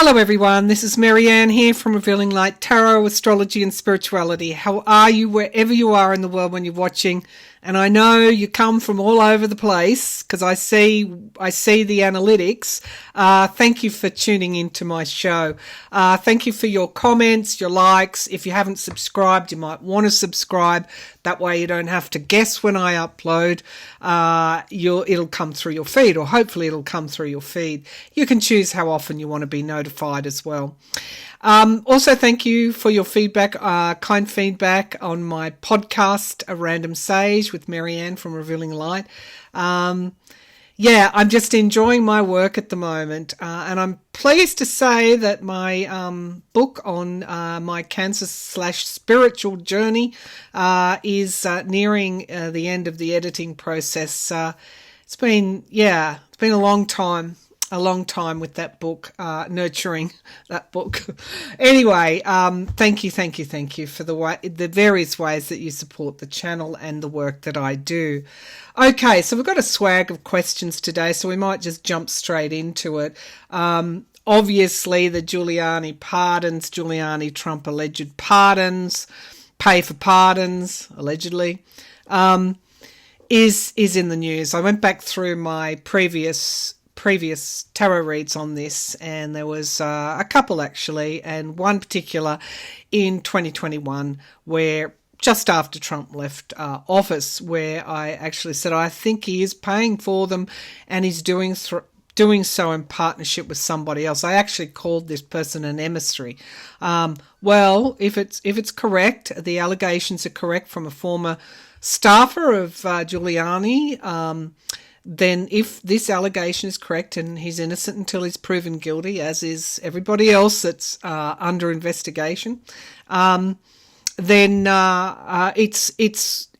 Hello everyone, this is Maryann here from Revealing Light Tarot, Astrology and Spirituality. How are you wherever you are in the world when you're watching? And I know you come from all over the place because I see the analytics. Thank you for tuning into my show. Thank you for your comments, your likes. If you haven't subscribed, you might want to subscribe. That way you don't have to guess when I upload. It'll come through your feed, or hopefully it'll come through your feed. You can choose how often you want to be notified as well. Also, thank you for your feedback, kind feedback on my podcast, A Random Sage with Maryann from Revealing Light. I'm just enjoying my work at the moment, and I'm pleased to say that my book on my cancer/spiritual journey is nearing the end of the editing process. It's been a long time. A long time with that book, nurturing that book. Anyway, thank you for the various ways that you support the channel and the work that I do. Okay, so we've got a swag of questions today, so we might just jump straight into it. Obviously, the Giuliani pardons, Giuliani-Trump alleged pardons, pay for pardons, allegedly, is in the news. I went back through my previous tarot reads on this, and there was a couple actually, and one particular in 2021 where just after Trump left office, where I actually said I think he is paying for them and he's doing so in partnership with somebody else. I actually called this person an emissary. Well, if it's correct, the allegations are correct from a former staffer of Giuliani, then if this allegation is correct and he's innocent until he's proven guilty, as is everybody else that's under investigation, then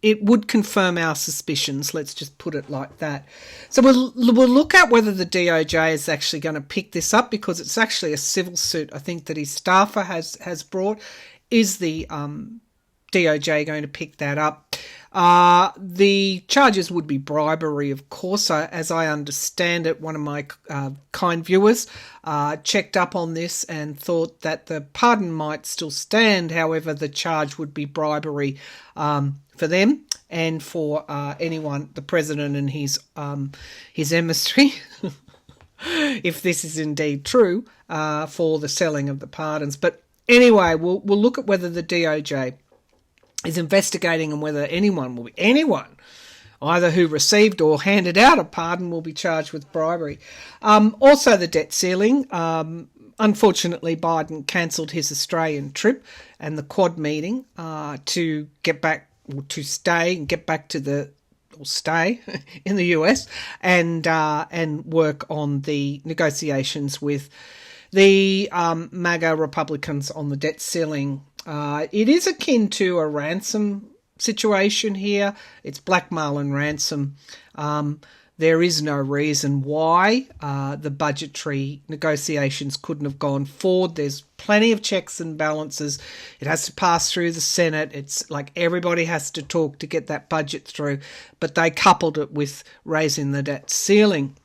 it would confirm our suspicions. Let's just put it like that. So we'll look at whether the DOJ is actually going to pick this up, because it's actually a civil suit, I think, that his staffer has brought. Is the DOJ going to pick that up? The charges would be bribery, of course. As I understand it, one of my kind viewers checked up on this and thought that the pardon might still stand. However, the charge would be bribery for them and for anyone, the president and his emissary, if this is indeed true, for the selling of the pardons. But anyway, we'll look at whether the DOJ is investigating and whether anyone, either who received or handed out a pardon, will be charged with bribery. Also, the debt ceiling. Unfortunately, Biden cancelled his Australian trip and the Quad meeting to get back, or to stay and get back to stay in the US and work on the negotiations with the MAGA Republicans on the debt ceiling. It is akin to a ransom situation here. It's blackmail and ransom. There is no reason why the budgetary negotiations couldn't have gone forward. There's plenty of checks and balances. It has to pass through the Senate. It's like everybody has to talk to get that budget through, but they coupled it with raising the debt ceiling.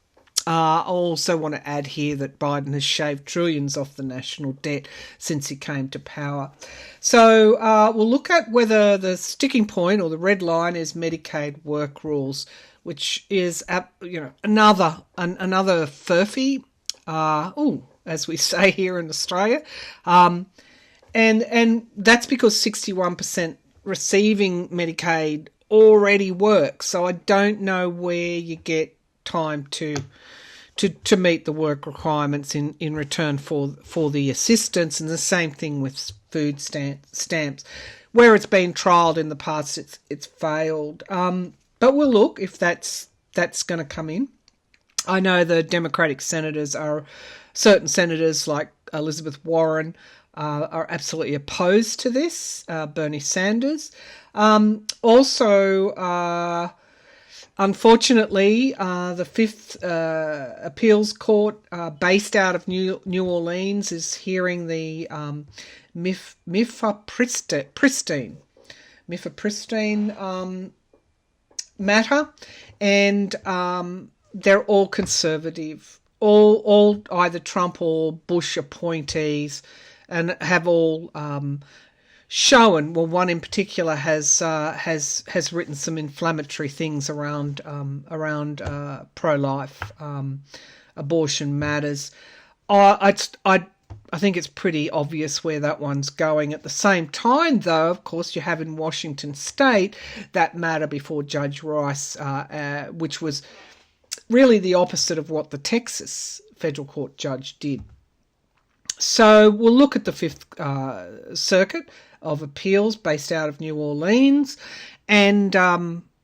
I also want to add here that Biden has shaved trillions off the national debt since he came to power. So we'll look at whether the sticking point or the red line is Medicaid work rules, which is another furphy, as we say here in Australia, and that's because 61% receiving Medicaid already work. So I don't know where you get time to meet the work requirements in return for the assistance. And the same thing with food stamps. Where it's been trialled in the past, it's failed. But we'll look if that's going to come in. I know the Democratic senators certain senators like Elizabeth Warren are absolutely opposed to this. Bernie Sanders. Unfortunately, the Fifth Appeals Court, based out of New Orleans, is hearing the Mifepristone matter, and they're all conservative all either Trump or Bush appointees, and have all shown. Well, one in particular has written some inflammatory things around pro-life, abortion matters. I think it's pretty obvious where that one's going. At the same time, though, of course, you have in Washington State that matter before Judge Rice, which was really the opposite of what the Texas federal court judge did. So we'll look at the Fifth Circuit of Appeals based out of New Orleans, and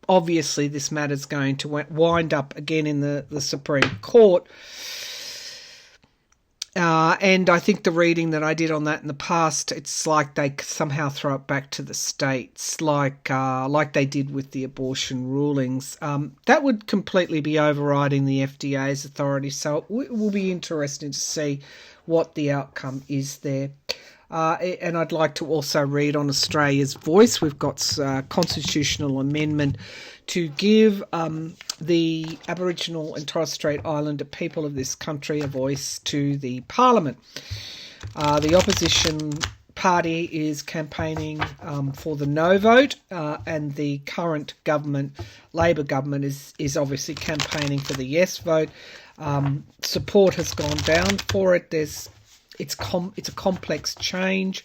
obviously this matter's going to wind up again in the Supreme Court. And I think the reading that I did on that in the past, it's like they somehow throw it back to the states, like they did with the abortion rulings. That would completely be overriding the FDA's authority, so it will be interesting to see what the outcome is there. And I'd like to also read on Australia's voice. We've got a constitutional amendment to give the Aboriginal and Torres Strait Islander people of this country a voice to the Parliament. The opposition party is campaigning for the no vote, and the current government, Labor government, is obviously campaigning for the yes vote. Support has gone down for it. It's a complex change.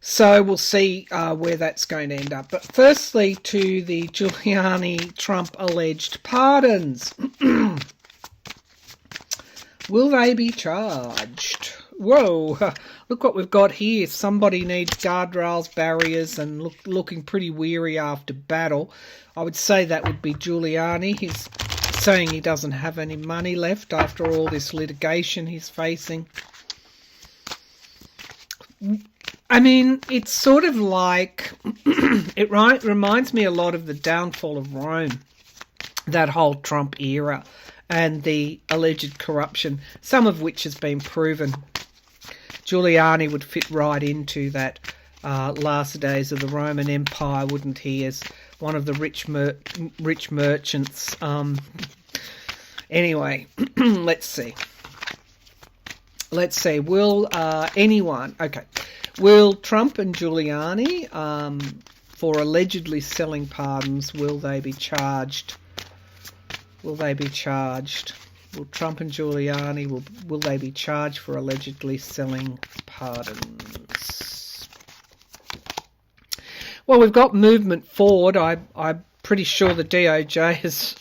So we'll see where that's going to end up. But firstly, to the Giuliani-Trump alleged pardons. Will they be charged? Whoa, look what we've got here. Somebody needs guardrails, barriers, and looking pretty weary after battle. I would say that would be Giuliani. He's saying he doesn't have any money left after all this litigation he's facing. I mean, it's sort of like, it reminds me a lot of the downfall of Rome, that whole Trump era, and the alleged corruption, some of which has been proven. Giuliani would fit right into that last days of the Roman Empire, wouldn't he, as one of the rich merchants. Anyway, let's see. Will anyone... Okay. Will Trump and Giuliani, for allegedly selling pardons, will they be charged? Will Trump and Giuliani, will they be charged for allegedly selling pardons? Well, we've got movement forward. I'm pretty sure the DOJ is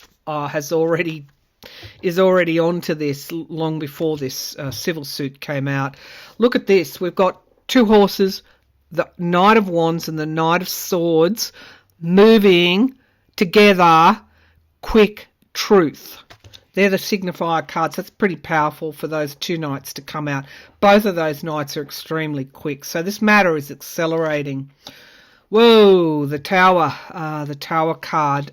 already onto this long before this civil suit came out. Look at this. We've got two horses, the Knight of Wands and the Knight of Swords, moving together. Quick truth. They're the signifier cards. That's pretty powerful for those two knights to come out. Both of those knights are extremely quick. So this matter is accelerating. Whoa, the Tower card.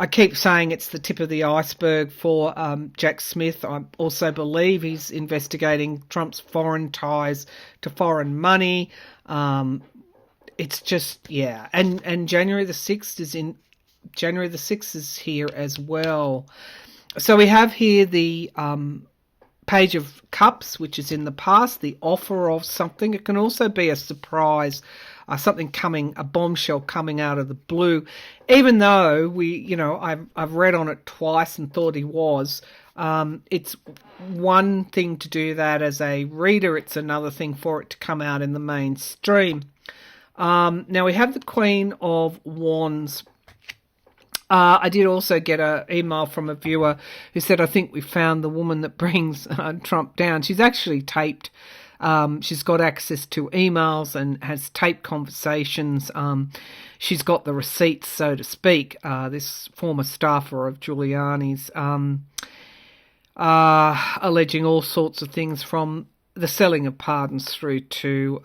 I keep saying it's the tip of the iceberg for Jack Smith. I also believe he's investigating Trump's foreign ties to foreign money. It's just, yeah. And January the 6th is here as well. So we have here the Page of Cups, which is in the past, the offer of something. It can also be a surprise, something coming, a bombshell coming out of the blue. Even though I've read on it twice and thought he was. It's one thing to do that as a reader. It's another thing for it to come out in the mainstream. Now we have the Queen of Wands. I did also get an email from a viewer who said, I think we found the woman that brings Trump down. She's actually taped. She's got access to emails and has taped conversations. She's got the receipts, so to speak, this former staffer of Giuliani's, alleging all sorts of things from the selling of pardons through to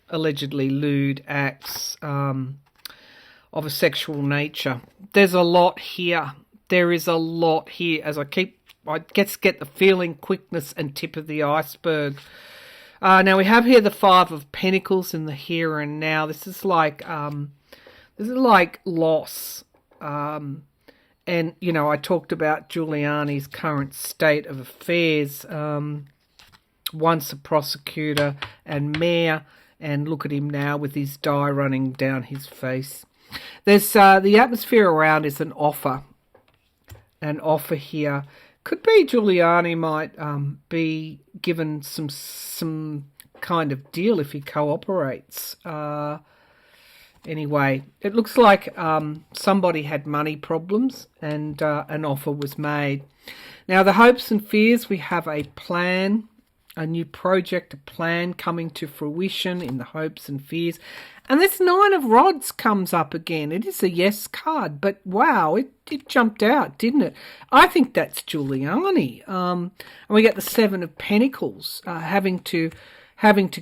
allegedly lewd acts of a sexual nature. There's a lot here. There is a lot here. As I get the feeling, quickness and tip of the iceberg. Now we have here the Five of Pentacles in the here and now. This is like loss, And, you know, I talked about Giuliani's current state of affairs. Once a prosecutor and mayor, and look at him now with his dye running down his face. There's the atmosphere around is an offer. An offer here. Could be Giuliani might be given some kind of deal if he cooperates. Anyway, it looks like somebody had money problems and an offer was made. Now, the hopes and fears, we have a plan, a new project, a plan coming to fruition in the hopes and fears. And this Nine of Rods comes up again. It is a yes card, but wow, it jumped out, didn't it? I think that's Giuliani. And we get the Seven of Pentacles, having to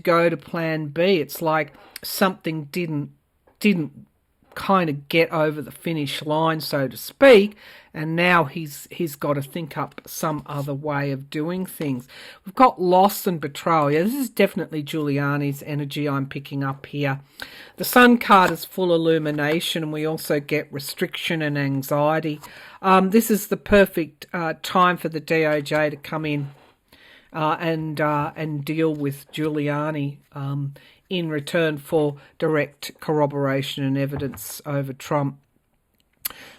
go to plan B. It's like something didn't kind of get over the finish line, so to speak, and now he's got to think up some other way of doing things. We've got loss and betrayal. Yeah, this is definitely Giuliani's energy I'm picking up here. The Sun card is full illumination, and we also get restriction and anxiety. This is the perfect time for the DOJ to come in and deal with Giuliani in return for direct corroboration and evidence over Trump.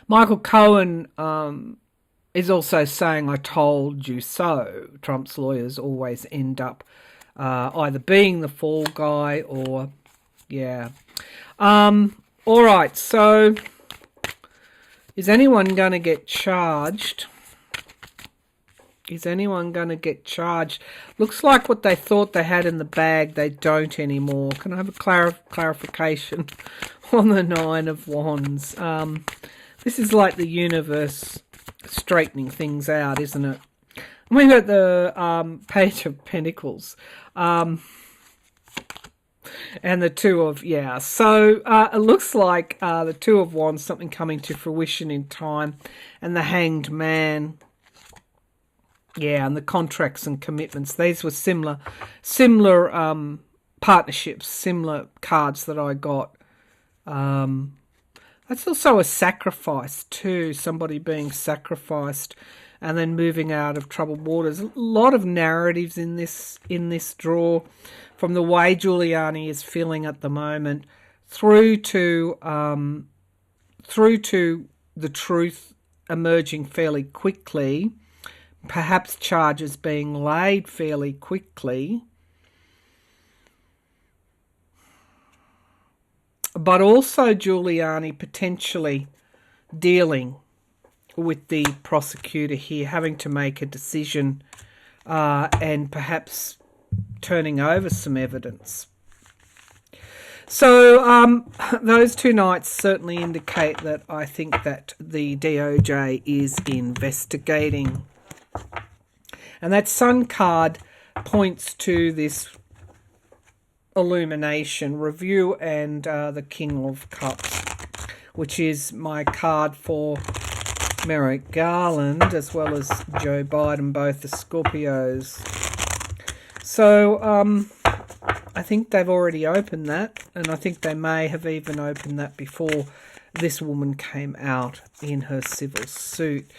Michael Cohen is also saying, I told you so. Trump's lawyers always end up either being the fall guy or, yeah. All right, so is anyone going to get charged? Is anyone going to get charged? Looks like what they thought they had in the bag, they don't anymore. Can I have a clarification on the Nine of Wands? This is like the universe straightening things out, isn't it? And we've got the Page of Pentacles. And the Two of, yeah. So it looks like the Two of Wands, something coming to fruition in time. And the Hanged Man. Yeah, and the contracts and commitments. These were similar partnerships, similar cards that I got. That's also a sacrifice too, somebody being sacrificed and then moving out of troubled waters. A lot of narratives in this draw, from the way Giuliani is feeling at the moment, through to the truth emerging fairly quickly. Perhaps charges being laid fairly quickly. But also Giuliani potentially dealing with the prosecutor here, having to make a decision and perhaps turning over some evidence. So those two nights certainly indicate that I think that the DOJ is investigating. And that Sun card points to this illumination, review, and the King of Cups, which is my card for Merrick Garland as well as Joe Biden, both the Scorpios. So I think they've already opened that, and I think they may have even opened that before this woman came out in her civil suit.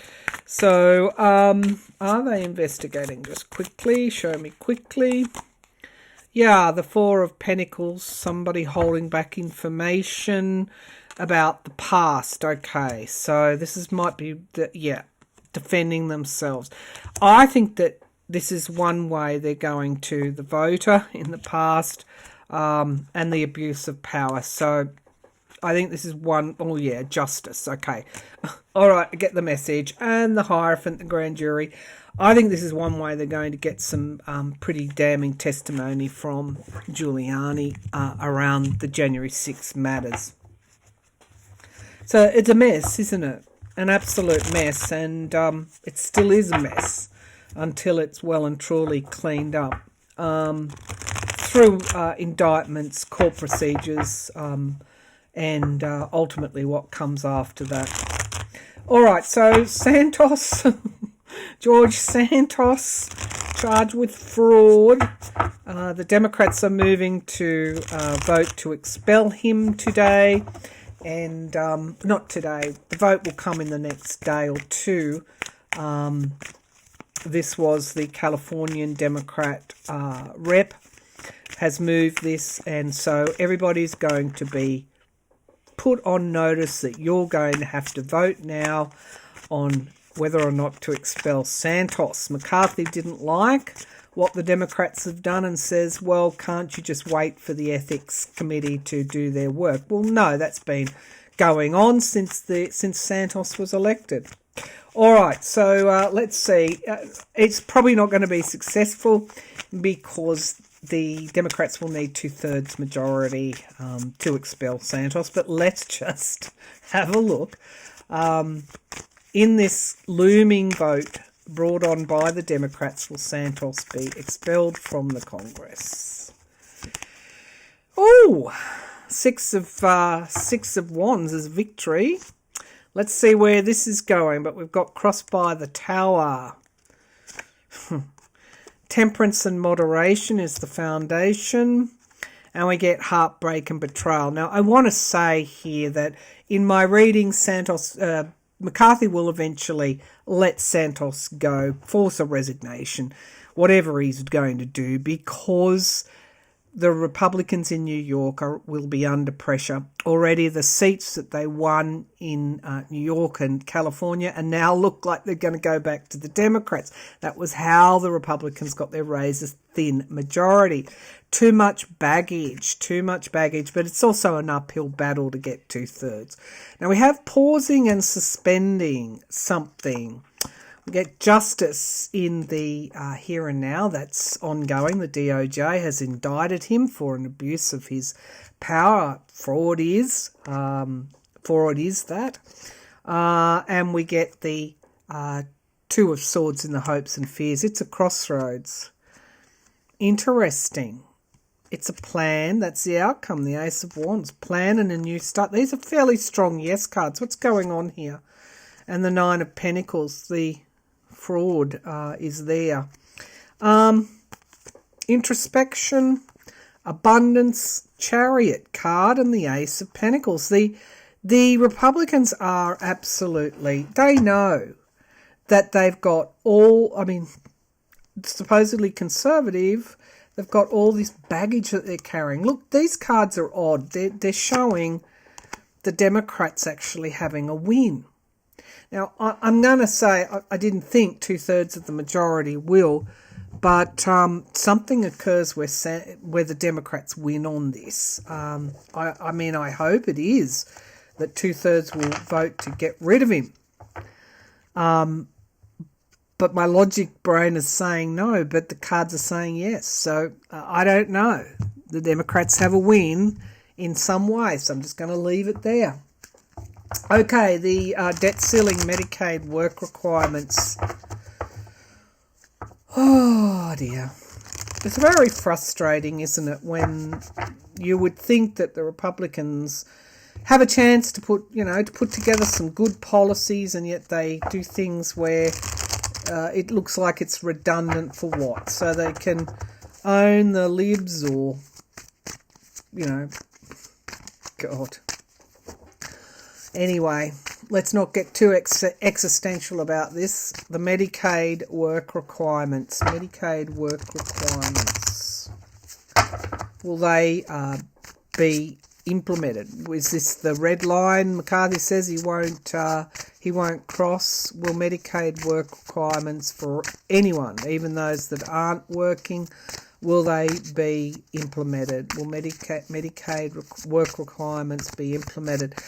So, are they investigating? Just quickly, show me quickly. Yeah, the Four of Pentacles, somebody holding back information about the past. Okay, so this might be, defending themselves. I think that this is one way they're going to the voter in the past and the abuse of power. So I think this is one, justice. Okay. All right, I get the message. And the Hierophant, the grand jury. I think this is one way they're going to get some pretty damning testimony from Giuliani around the January 6th matters. So it's a mess, isn't it? An absolute mess. And it still is a mess until it's well and truly cleaned up through indictments, court procedures, and ultimately what comes after that. All right, so Santos, George Santos, charged with fraud. The Democrats are moving to vote to expel him today. And not today. The vote will come in the next day or two. This was the Californian Democrat rep has moved this, and so everybody's going to be put on notice that you're going to have to vote now on whether or not to expel Santos. McCarthy didn't like what the Democrats have done and says, well, can't you just wait for the ethics committee to do their work? Well, no, that's been going on since Santos was elected. All right, so let's see. It's probably not going to be successful because the Democrats will need 2/3 majority to expel Santos. But let's just have a look. In this looming vote brought on by the Democrats, will Santos be expelled from the Congress? Oh, six of wands is victory. Let's see where this is going, but we've got crossed by the tower. Temperance and moderation is the foundation, and we get heartbreak and betrayal. Now, I want to say here that in my reading, McCarthy will eventually let Santos go, force a resignation, whatever he's going to do, because the Republicans in New York will be under pressure. Already the seats that they won in New York and California and now look like they're going to go back to the Democrats. That was how the Republicans got their razor-thin majority. Too much baggage, but it's also an uphill battle to get 2/3. Now we have pausing and suspending something. We get justice in the here and now. That's ongoing. The DOJ has indicted him for an abuse of his power. Fraud is that. And we get the Two of Swords in the hopes and fears. It's a crossroads. Interesting. It's a plan. That's the outcome. The Ace of Wands. Plan and a new start. These are fairly strong yes cards. What's going on here? And the Nine of Pentacles. The fraud is there. Introspection, abundance, Chariot card, and the Ace of Pentacles. The Republicans are absolutely, they know that they've got supposedly conservative, they've got all this baggage that they're carrying. Look, these cards are odd. They're showing the Democrats actually having a win. Now, I'm going to say I didn't think 2/3 of the majority will, but something occurs where the Democrats win on this. I hope it is that 2/3 will vote to get rid of him. But my logic brain is saying no, but the cards are saying yes. So I don't know. The Democrats have a win in some way, so I'm just going to leave it there. Okay, the debt ceiling, Medicaid work requirements. Oh dear. It's very frustrating, isn't it, when you would think that the Republicans have a chance to put together some good policies, and yet they do things where it looks like it's redundant for what? So they can own the libs or, God. Anyway, let's not get too existential about this. The Medicaid work requirements. Will they be implemented? Is this the red line? McCarthy says he won't cross. Will Medicaid work requirements for anyone, even those that aren't working, will they be implemented? Will Medicaid work requirements be implemented?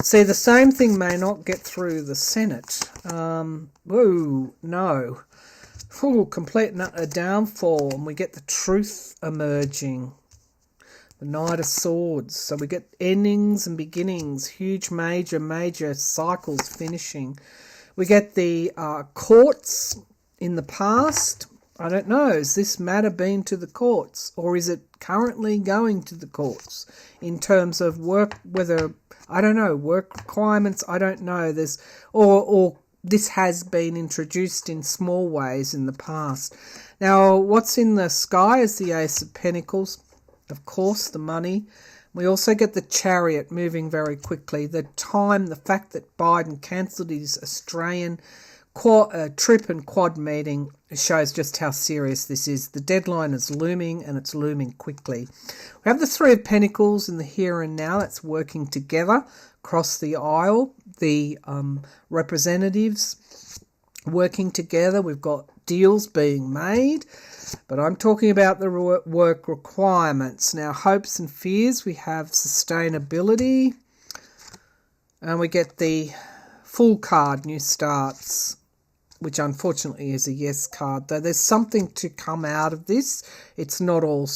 See, the same thing may not get through the Senate. No. Complete and utter downfall. And we get the truth emerging. The Knight of Swords. So we get endings and beginnings. Huge, major cycles finishing. We get the courts in the past. I don't know, has this matter been to the courts, or is it currently going to the courts in terms of work, work requirements, I don't know. Or this has been introduced in small ways in the past. Now, what's in the sky is the Ace of Pentacles, of course, the money We also get the Chariot moving very quickly. The fact that Biden cancelled his Australian trip and quad meeting shows just how serious this is. The deadline is looming, and it's looming quickly. We have the Three of Pentacles in the here and now. That's working together across the aisle. The representatives working together. We've got deals being made, but I'm talking about the work requirements. Now, hopes and fears, we have sustainability, and we get the Fool card, new starts, which unfortunately is a yes card. Though there's something to come out of this. It's not all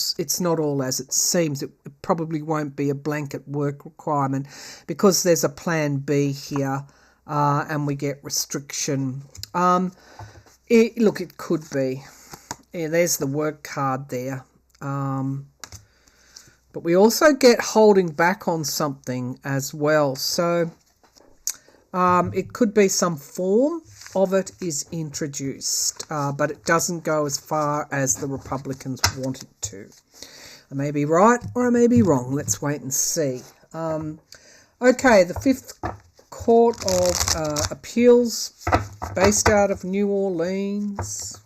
as it seems. It probably won't be a blanket work requirement because there's a plan B here, and we get restriction. It could be. Yeah, there's the work card there. But we also get holding back on something as well. So it could be some form of it is introduced, but it doesn't go as far as the Republicans want it to. I may be right or I may be wrong. Let's wait and see. Okay, the Fifth Court of Appeals, based out of New Orleans.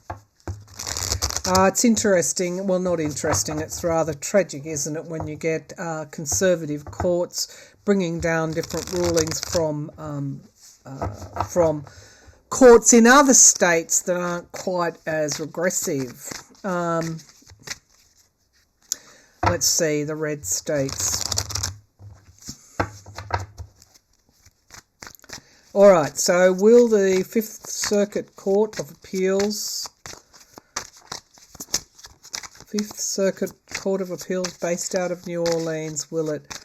It's interesting. Well, not interesting. It's rather tragic, isn't it, when you get conservative courts bringing down different rulings from courts in other states that aren't quite as regressive. Let's see, the red states. All right, so will the Fifth Circuit Court of Appeals, Fifth Circuit Court of Appeals based out of New Orleans, will it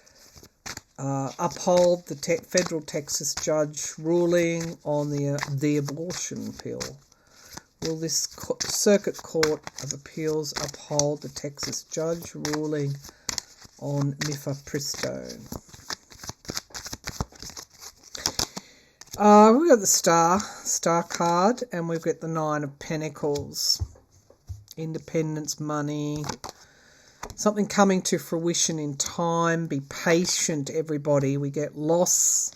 uphold the federal Texas judge ruling on the abortion pill? Will this Circuit Court of Appeals uphold the Texas judge ruling on Mifepristone? We've got the star card, and we've got the Nine of Pentacles. Independence, money, something coming to fruition in time. Be patient, everybody. We get loss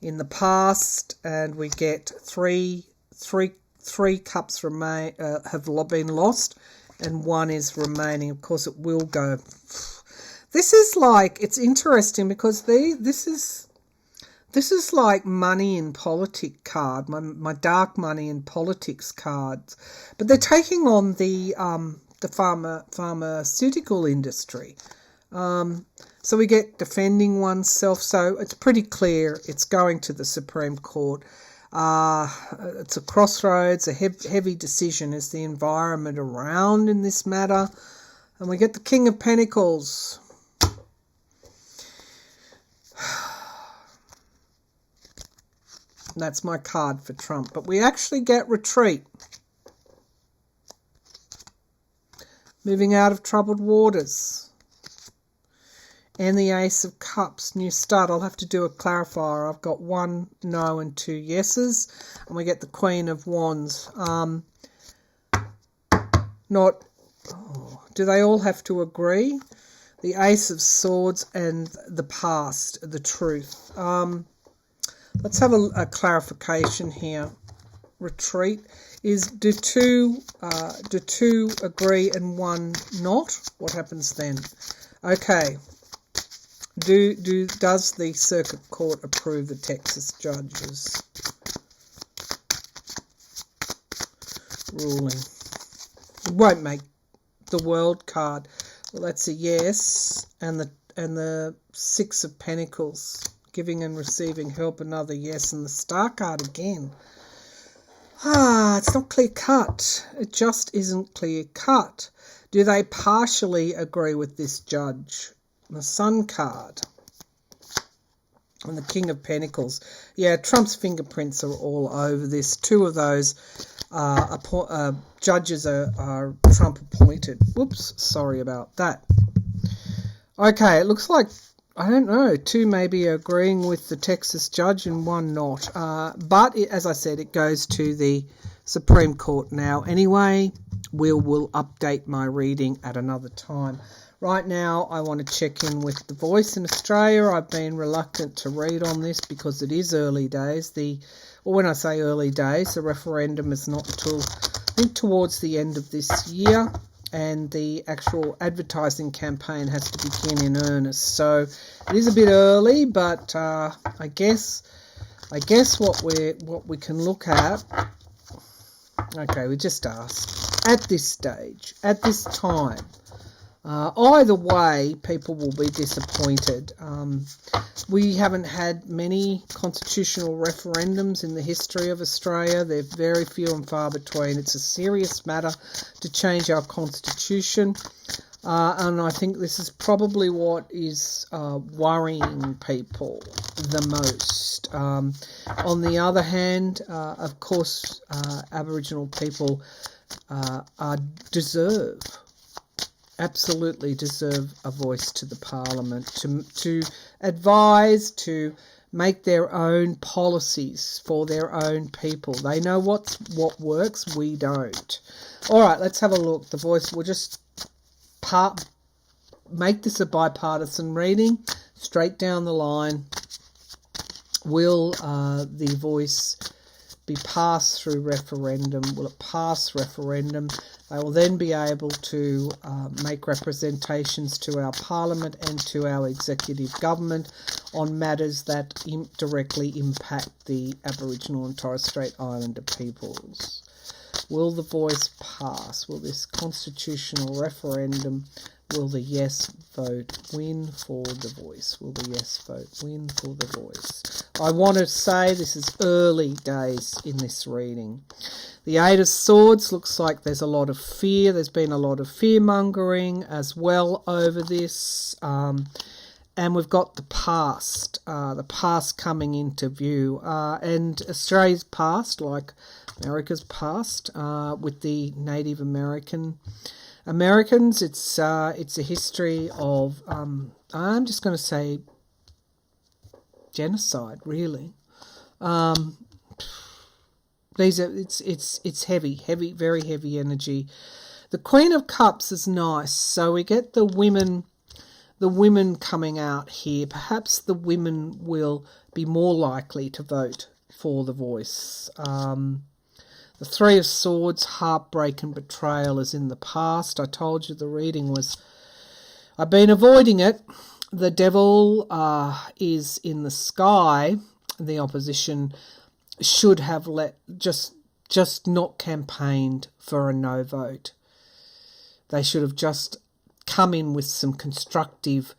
in the past, and we get three cups have been lost, and one is remaining. Of course, it will go. This is like, it's interesting because this is like money in politics card, my dark money in politics cards, but they're taking on the pharmaceutical industry. So we get defending oneself. So it's pretty clear it's going to the Supreme Court. It's a crossroads, a heavy decision is the environment around in this matter. And we get the King of Pentacles. That's my card for Trump. But we actually get retreat. Moving out of troubled waters. And the Ace of Cups, new start. I'll have to do a clarifier. I've got 1 no and 2 yeses. And we get the Queen of Wands. Do they all have to agree? The Ace of Swords and the past, the truth. Let's have a clarification here. Retreat is do two agree and 1 not? What happens then? Okay. Does the Circuit Court approve the Texas judge's ruling? It won't make the World card. Well, that's a yes, and the Six of Pentacles. Giving and receiving help, another yes, and the Star card again. It's not clear cut. It just isn't clear cut. Do they partially agree with this judge? The Sun card. And the King of Pentacles. Yeah, Trump's fingerprints are all over this. 2 of those judges are Trump appointed. Whoops, sorry about that. Okay, it looks like, I don't know, 2 maybe agreeing with the Texas judge and 1 not. But as I said, it goes to the Supreme Court now. Anyway, we'll update my reading at another time. Right now, I want to check in with The Voice in Australia. I've been reluctant to read on this because it is early days. When I say early days, the referendum is not until, I think, towards the end of this year, and the actual advertising campaign has to begin in earnest. So it is a bit early, but I guess what we can look at. Okay, we just asked at this stage, at this time. Either way, people will be disappointed. We haven't had many constitutional referendums in the history of Australia. They're very few and far between. It's a serious matter to change our constitution. And I think this is probably what is worrying people the most. On the other hand, of course, Aboriginal people absolutely deserve a voice to the Parliament, to advise, to make their own policies for their own people. They know what works, we don't. All right, let's have a look. The Voice, we'll just make this a bipartisan reading, straight down the line. Will the Voice be passed through referendum? Will it pass referendum? They will then be able to make representations to our Parliament and to our executive government on matters that directly impact the Aboriginal and Torres Strait Islander peoples. Will the Voice pass? Will this constitutional referendum, will the yes vote win for the Voice? Will the yes vote win for the Voice? I want to say this is early days in this reading. The Eight of Swords looks like there's a lot of fear. There's been a lot of fear-mongering as well over this. And we've got the past coming into view. And Australia's past, like America's past, with the Native Americans. It's a history of, I'm just going to say, genocide, really. It's heavy, very heavy energy. The Queen of Cups is nice, so we get the women coming out here. Perhaps the women will be more likely to vote for the Voice. The Three of Swords, heartbreak and betrayal is in the past. I told you the reading was, I've been avoiding it. The Devil is in the sky. The opposition should have just not campaigned for a no vote. They should have just come in with some constructive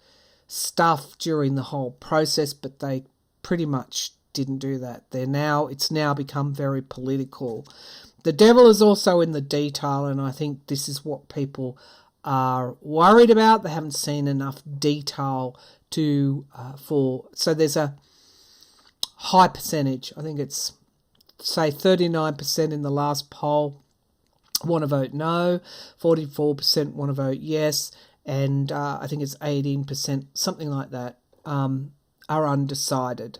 stuff during the whole process, but they pretty much didn't do that. It's now become very political. The Devil is also in the detail, and I think this is what people are worried about. They haven't seen enough detail so there's a high percentage. I think it's, say, 39% in the last poll want to vote no, 44% want to vote yes, and I think it's 18%, something like that, are undecided.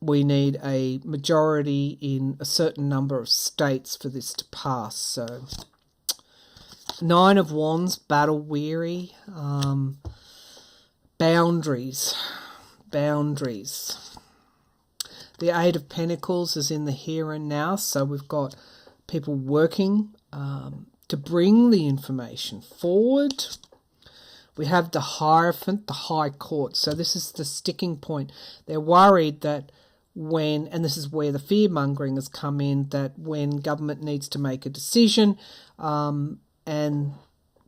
We need a majority in a certain number of states for this to pass. So, Nine of Wands, battle weary, boundaries. The Eight of Pentacles is in the here and now, so we've got people working to bring the information forward. We have the Hierophant, the High Court. So this is the sticking point. They're worried that and this is where the fear-mongering has come in, that when government needs to make a decision and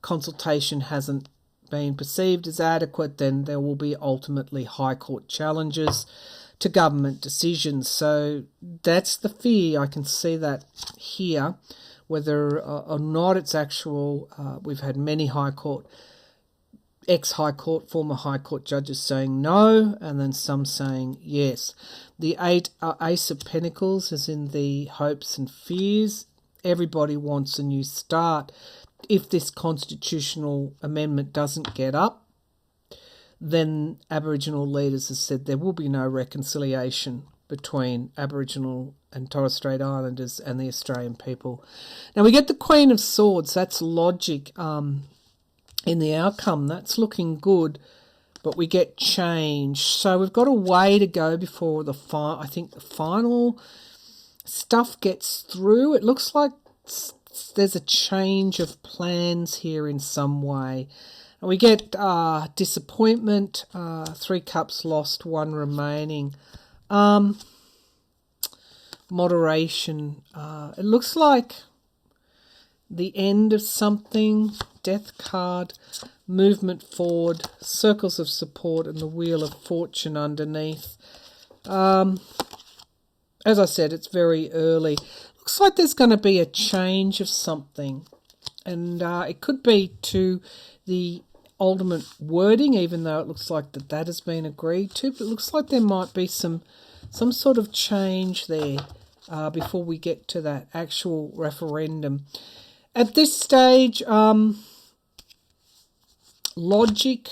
consultation hasn't been perceived as adequate, then there will be ultimately High Court challenges to government decisions. So that's the fear. I can see that here. Whether or not it's actual, we've had many High Court, ex-High Court, former High Court judges saying no, and then some saying yes. The Ace of Pentacles is in the hopes and fears. Everybody wants a new start. If this constitutional amendment doesn't get up, then Aboriginal leaders have said there will be no reconciliation between Aboriginal and Torres Strait Islanders and the Australian people. Now we get the Queen of Swords. That's logic. in the outcome. That's looking good, but we get change. So we've got a way to go before the final stuff gets through. It looks like there's a change of plans here in some way. And we get disappointment, 3 cups lost, 1 remaining. Moderation. It looks like the end of something. Death card, movement forward, circles of support, and the Wheel of Fortune underneath. As I said, it's very early. Looks like there's going to be a change of something, and it could be to the ultimate wording, even though it looks like that has been agreed to. But it looks like there might be some sort of change there before we get to that actual referendum. At this stage, logic,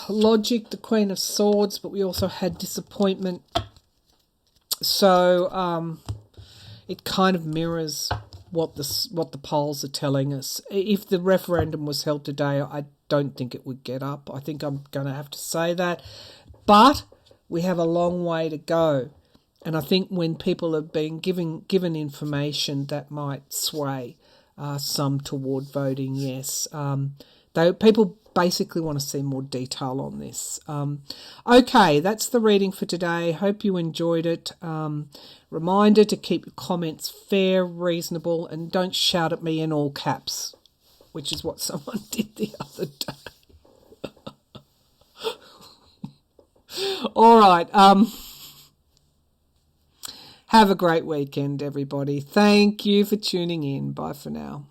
the Queen of Swords, but we also had disappointment. So it kind of mirrors what the polls are telling us. If the referendum was held today, I don't think it would get up. I think I'm going to have to say that. But we have a long way to go. And I think when people have been given information, that might sway some toward voting yes. People basically want to see more detail on this. Okay, that's the reading for today. Hope you enjoyed it. Reminder to keep your comments fair, reasonable, and don't shout at me in all caps, which is what someone did the other day. All right. Have a great weekend, everybody. Thank you for tuning in. Bye for now.